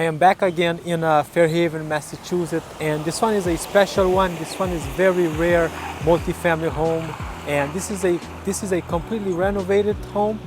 I am back again in Fairhaven, Massachusetts, and this one is a special one. This one is very rare multi-family home, and this is a completely renovated home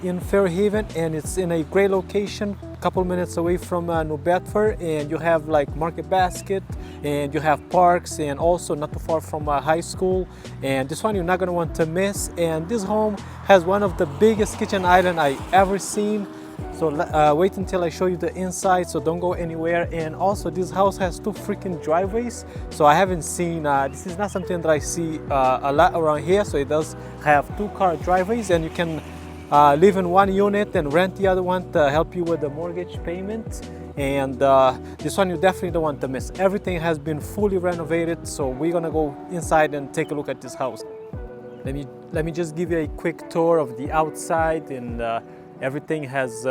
in Fairhaven, and it's in a great location, a couple minutes away from New Bedford, and you have like Market Basket, and you have parks, and also not too far from high school. And this one you're not gonna want to miss. And this home has one of the biggest kitchen island I ever seen. So wait until I show you the inside, so don't go anywhere. And also this house has 2 freaking driveways, so I haven't seen, this is not something that I see a lot around here. So it does have 2-car driveways, and you can live in one unit and rent the other one to help you with the mortgage payment. And this one you definitely don't want to miss. Everything has been fully renovated, so we're gonna go inside and take a look at this house. Let me just give you a quick tour of the outside. And everything has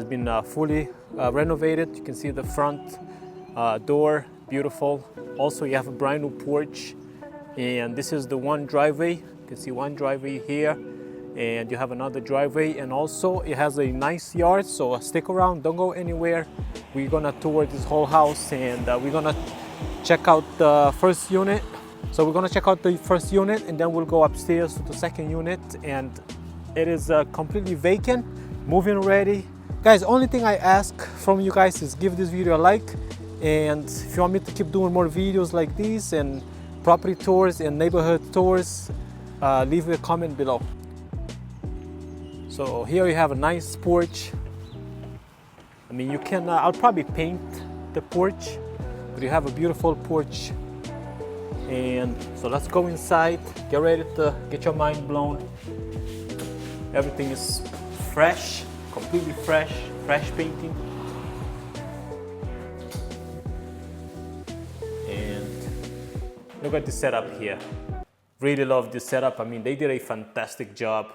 been fully renovated. You can see the front door, beautiful. Also, you have a brand new porch, and this is the one driveway. You can see one driveway here, and you have another driveway, and also it has a nice yard. So stick around, don't go anywhere. We're gonna tour this whole house, and we're gonna check out the first unit. So we're gonna check out the first unit, and then we'll go upstairs to the second unit, and it is completely vacant. Moving ready. Guys, only thing I ask from you guys is give this video a like, and if you want me to keep doing more videos like these and property tours and neighborhood tours, leave a comment below. So here you have a nice porch. I mean, you can, I'll probably paint the porch, but you have a beautiful porch. And so let's go inside, get ready to get your mind blown. Everything is fresh, completely fresh painting. And look at the setup here. Really love this setup. I mean, they did a fantastic job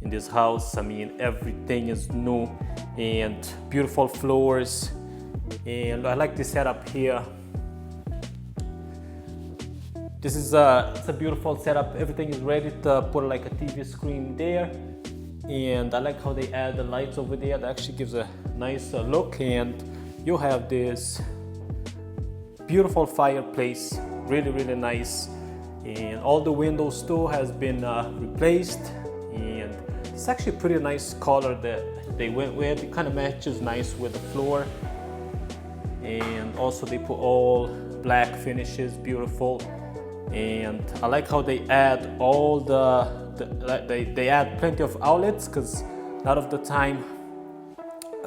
in this house. I mean, everything is new and beautiful floors. And I like this setup here. This is it's a beautiful setup. Everything is ready to put like a TV screen there. And I like how they add the lights over there. That actually gives a nice look. And you have this beautiful fireplace, really nice. And all the windows too has been replaced. And it's actually a pretty nice color that they went with. It kind of matches nice with the floor. And also they put all black finishes, beautiful. And I like how they add all they add plenty of outlets, because a lot of the time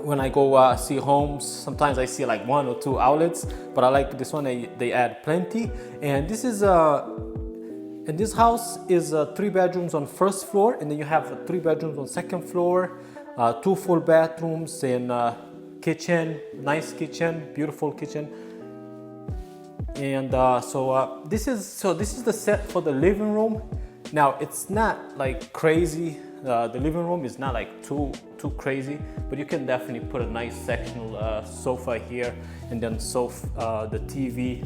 when I go see homes, sometimes I see like 1 or 2 outlets, but I like this one, they add plenty. And this is and this house is 3 bedrooms on first floor, and then you have 3 bedrooms on second floor, 2 full bathrooms, and kitchen, nice kitchen, beautiful kitchen. And so this is the set for the living room. Now it's not like crazy. The living room is not like too crazy, but you can definitely put a nice sectional sofa here, and then the TV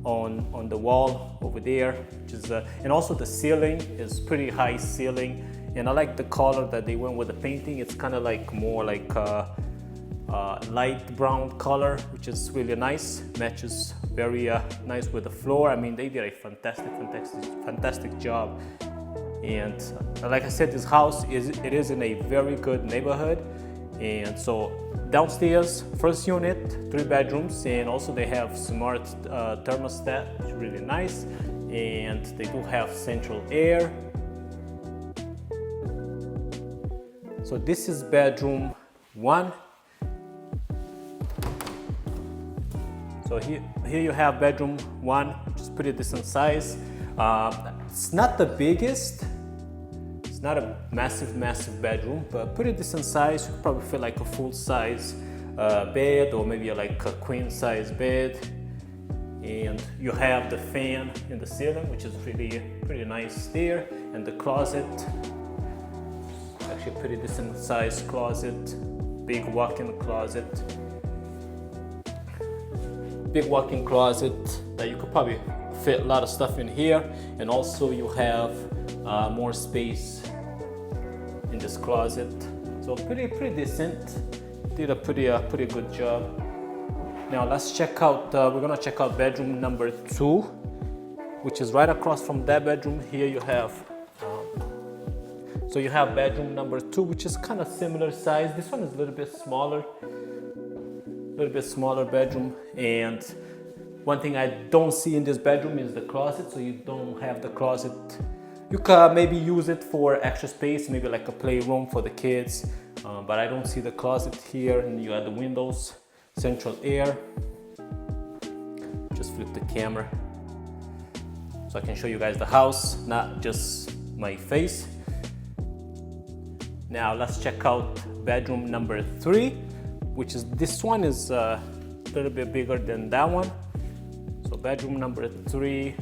on the wall over there, which is and also the ceiling is pretty high ceiling. And I like the color that they went with the painting. It's kind of like more like light brown color, which is really nice, matches very nice with the floor. I mean, they did a fantastic job. And like I said, this house is in a very good neighborhood. And so downstairs, first unit, 3 bedrooms, and also they have smart thermostat, which is really nice. And they do have central air. So this is bedroom 1. So here you have bedroom 1, which is pretty decent size. It's not the biggest. It's not a massive bedroom, but pretty decent size. You could probably fit like a full size bed, or maybe like a queen size bed. And you have the fan in the ceiling, which is really pretty nice there. And the closet, actually a pretty decent size closet, big walk-in closet. Big walk-in closet that you could probably fit a lot of stuff in here. And also you have more space in this closet. So pretty decent did a pretty good job. Now let's check out, we're gonna check out bedroom number 2, which is right across from that bedroom. Here you have, so you have bedroom number 2, which is kind of similar size. This one is a little bit smaller bedroom. And one thing I don't see in this bedroom is the closet. So you don't have the closet. You can maybe use it for extra space, maybe like a playroom for the kids. But I don't see the closet here. And you have the windows, central air. Just flip the camera so I can show you guys the house, not just my face. Now let's check out bedroom number 3, which is, this one is a little bit bigger than that one. So bedroom number 3,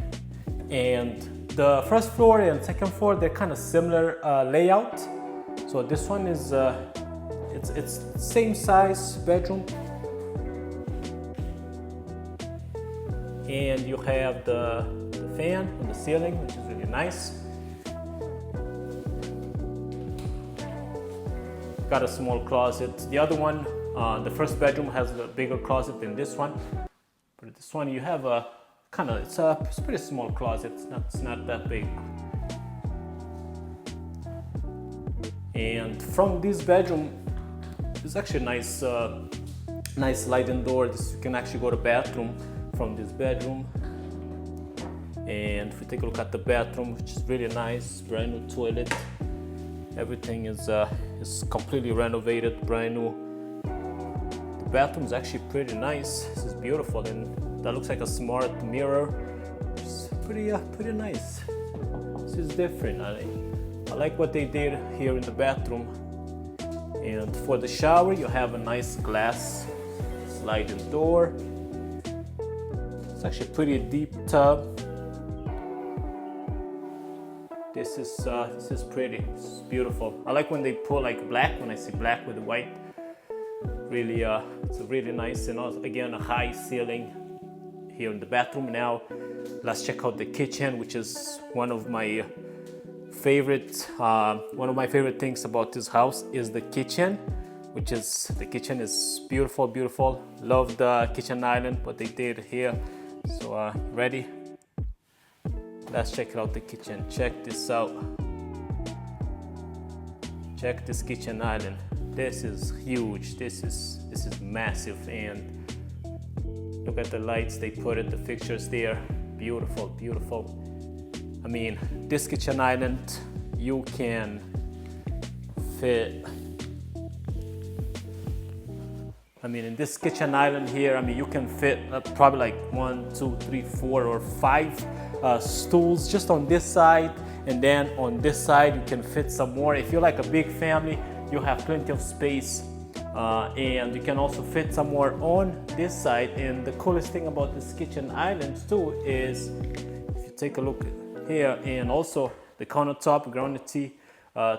and the first floor and second floor, they're kind of similar layout. So this one is, it's same size bedroom. And you have the fan on the ceiling, which is really nice. Got a small closet. The other one, the first bedroom has a bigger closet than this one. But this one you have a kind of, it's a pretty small closet. It's not that big. And from this bedroom, it's actually a nice sliding door. You can actually go to bathroom from this bedroom. And if we take a look at the bathroom, which is really nice, brand new toilet. Everything is completely renovated, brand new. The bathroom is actually pretty nice. This is beautiful, and that looks like a smart mirror. It's pretty nice. This is different. I like what they did here in the bathroom. And for the shower, you have a nice glass sliding door. It's actually a pretty deep tub. This is pretty. It's beautiful. I like when they put like black. When I see black with white, really, it's really nice. And also, again, a high ceiling here in the bathroom. Now, let's check out the kitchen, which is one of my favorite things about this house is the kitchen, the kitchen is beautiful. Love the kitchen island, what they did here. So ready? Let's check out the kitchen. Check this out. Check this kitchen island. This is huge. This is massive. And look at the lights they put it, the fixtures there. Beautiful. I mean, this kitchen island, you can fit. I mean, in this kitchen island here, I mean, you can fit probably like 1, 2, 3, 4, or 5 stools just on this side, and then on this side you can fit some more. If you're like a big family, you have plenty of space, and you can also fit some more on this side. And the coolest thing about this kitchen island too is, if you take a look here, and also the countertop, granite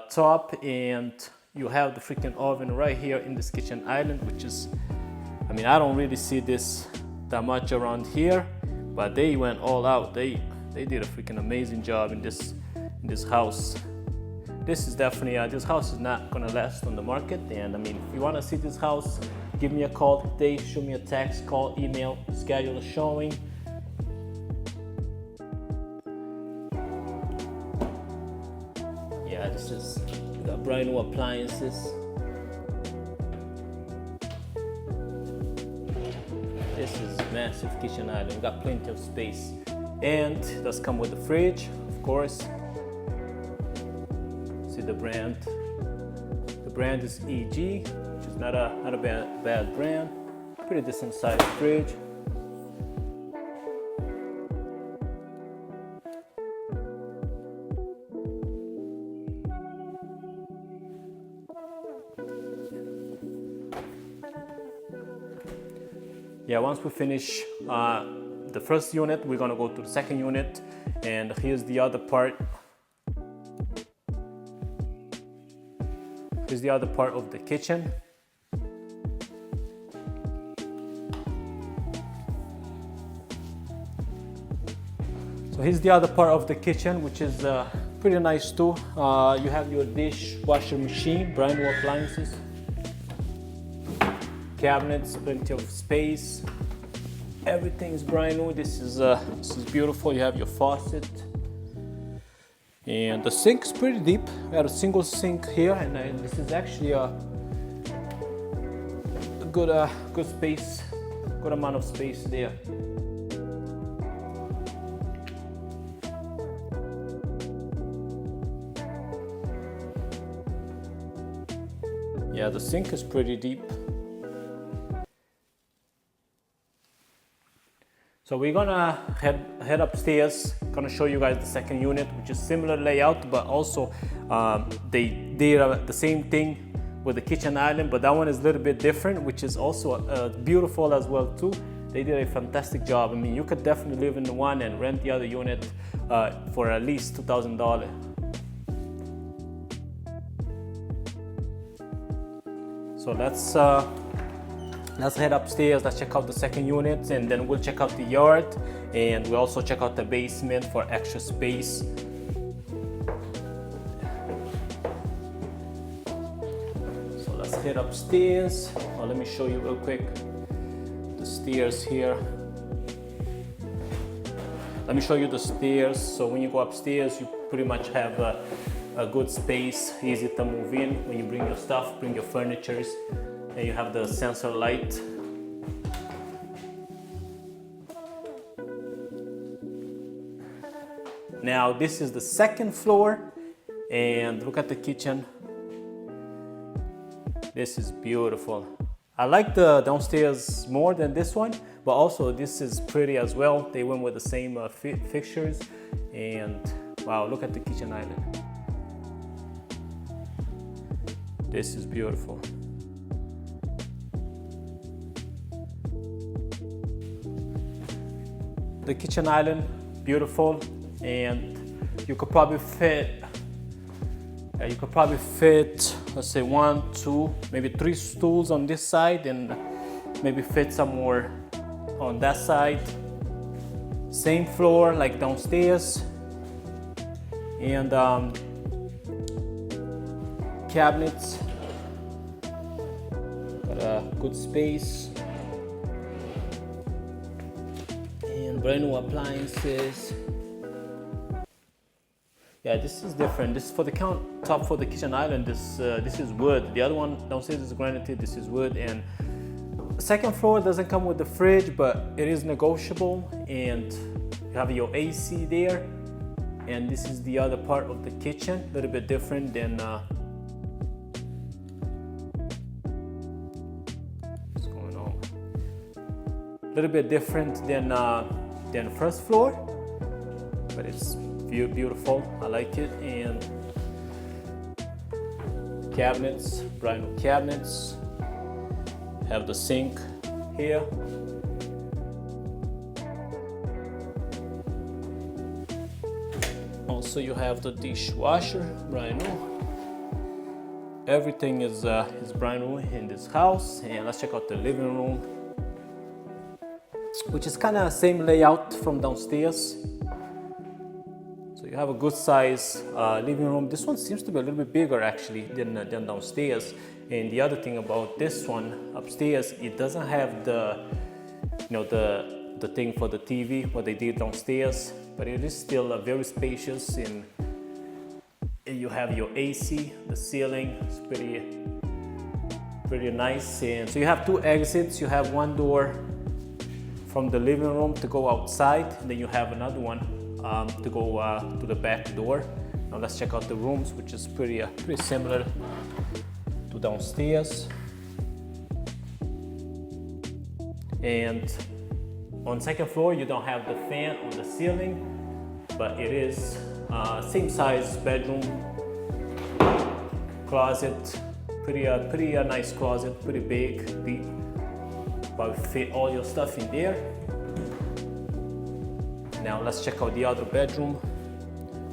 top, and you have the freaking oven right here in this kitchen island, which is, I mean, I don't really see this that much around here, but they went all out. They did a freaking amazing job in this house. This is definitely, this house is not gonna last on the market. And I mean, if you wanna see this house, give me a call today, shoot me a text, call, email, schedule a showing. Yeah, this is, got brand new appliances. This is massive kitchen island. We got plenty of space, and it does come with the fridge, of course. See the brand. The brand is EG, which is not a bad brand. Pretty decent sized fridge. Yeah, once we finish the first unit, we're gonna go to the second unit, and here's the other part. Here's the other part of the kitchen. So here's the other part of the kitchen, which is pretty nice too. You have your dishwasher machine, brand new appliances. cabinets, plenty of space. Everything is brand new. This is beautiful. You have your faucet, and the sink is pretty deep. We have a single sink here, and this is actually a good space, good amount of space there. Yeah, the sink is pretty deep. So we're gonna head upstairs. Gonna show you guys the second unit, which is similar layout, but also they did the same thing with the kitchen island, but that one is a little bit different, which is also beautiful as well too. They did a fantastic job. I mean, you could definitely live in the one and rent the other unit for at least $2,000. So let's head upstairs. Let's check out the second unit, and then we'll check out the yard, and we'll also check out the basement for extra space. So let's head upstairs. Well, let me show you real quick the stairs here. Let me show you the stairs. So when you go upstairs, you pretty much have a good space, easy to move in. When you bring your stuff, bring your furnitures, and you have the sensor light. Now this is the second floor, and look at the kitchen. This is beautiful. I like the downstairs more than this one, but also this is pretty as well. They went with the same fixtures, and wow, look at the kitchen island. This is beautiful. The kitchen island, beautiful, and you could probably fit, let's say 1, 2, maybe 3 stools on this side, and maybe fit some more on that side. Same floor like downstairs, and cabinets, got a good space, and brand new appliances. Yeah, this is different. This is for the countertop for the kitchen island. This is wood. The other one downstairs is granite. This is wood. And the second floor doesn't come with the fridge, but it is negotiable. And you have your AC there. And this is the other part of the kitchen, a little bit different than what's going on? A little bit different than the first floor, but it's beautiful. I like it. And cabinets, brand new cabinets. Have the sink here. Also, you have the dishwasher, brand new. Everything is brand new in this house. And let's check out the living room, which is kind of same layout from downstairs. So you have a good size living room. This one seems to be a little bit bigger actually than downstairs. And the other thing about this one upstairs, it doesn't have the thing for the TV, what they did downstairs, but it is still very spacious, and you have your AC, the ceiling is pretty nice. And so you have 2 exits. You have one door from the living room to go outside, and then you have another one to go to the back door. Now let's check out the rooms, which is pretty similar to downstairs. And on second floor, you don't have the fan on the ceiling, but it is same size bedroom, closet, pretty nice closet, pretty big, deep. Probably fit all your stuff in there. Now let's check out the other bedroom.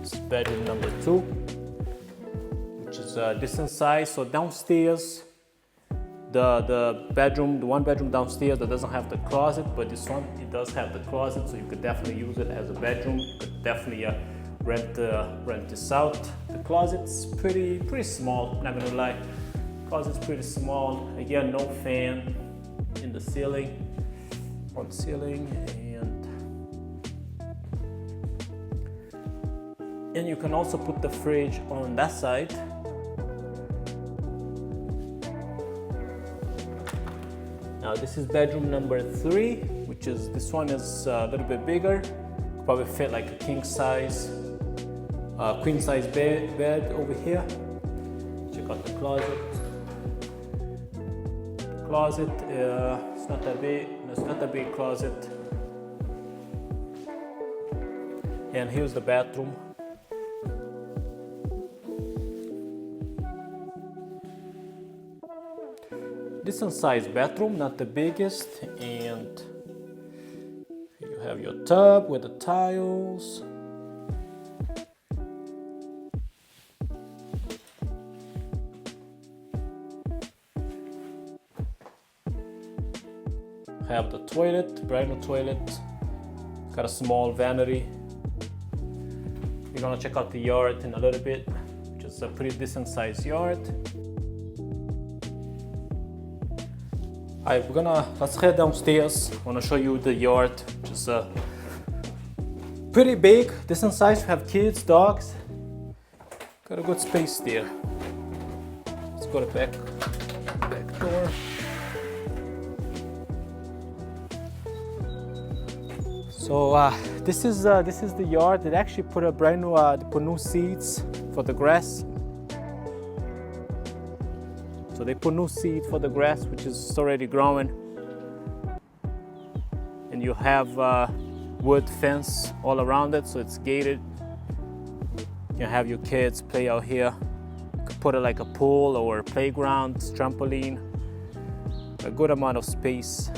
This is bedroom number 2, which is a decent size. So downstairs, the one bedroom downstairs that doesn't have the closet, but this one, it does have the closet, so you could definitely use it as a bedroom. You could definitely rent this out. The closet's pretty small, not gonna lie. Closet's pretty small. Again, no fan. in the ceiling, on ceiling, and you can also put the fridge on that side. Now this is bedroom number 3, which is, this one is a little bit bigger, probably fit like a king size, queen size bed over here. Check out the closet. Closet, it's not that big, it's not that big closet. And here's the bathroom. Decent sized bathroom, not the biggest, and you have your tub with the tiles. Have the toilet, brand new toilet, got a small vanity. We're gonna check out the yard in a little bit, which is a pretty decent sized yard. Alright, let's head downstairs. I wanna show you the yard, which is pretty big, decent size. We have kids, dogs. Got a good space there. Let's go to the back door. So this is the yard. They actually put a brand new, put new seeds for the grass. So they put new seed for the grass, which is already growing. And you have wood fence all around it, so it's gated. You have your kids play out here. You could put it like a pool or a playground, trampoline. A good amount of space.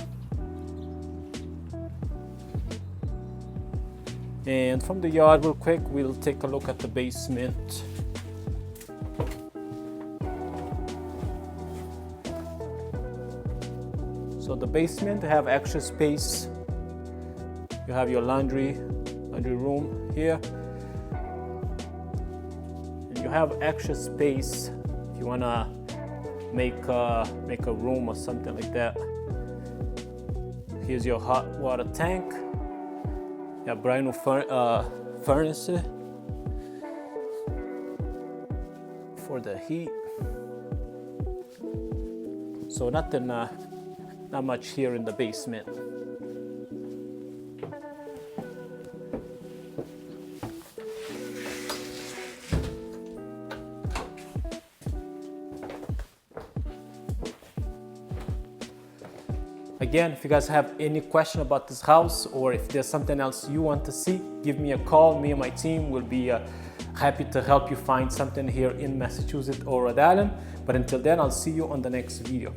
And from the yard, real quick, we'll take a look at the basement. So the basement, they have extra space. You have your laundry room here. And you have extra space if you wanna make a room or something like that. Here's your hot water tank. You have brand new furnace for the heat. So not much here in the basement. Again, if you guys have any question about this house, or if there's something else you want to see, give me a call. Me and my team will be happy to help you find something here in Massachusetts or Rhode Island. But until then, I'll see you on the next video.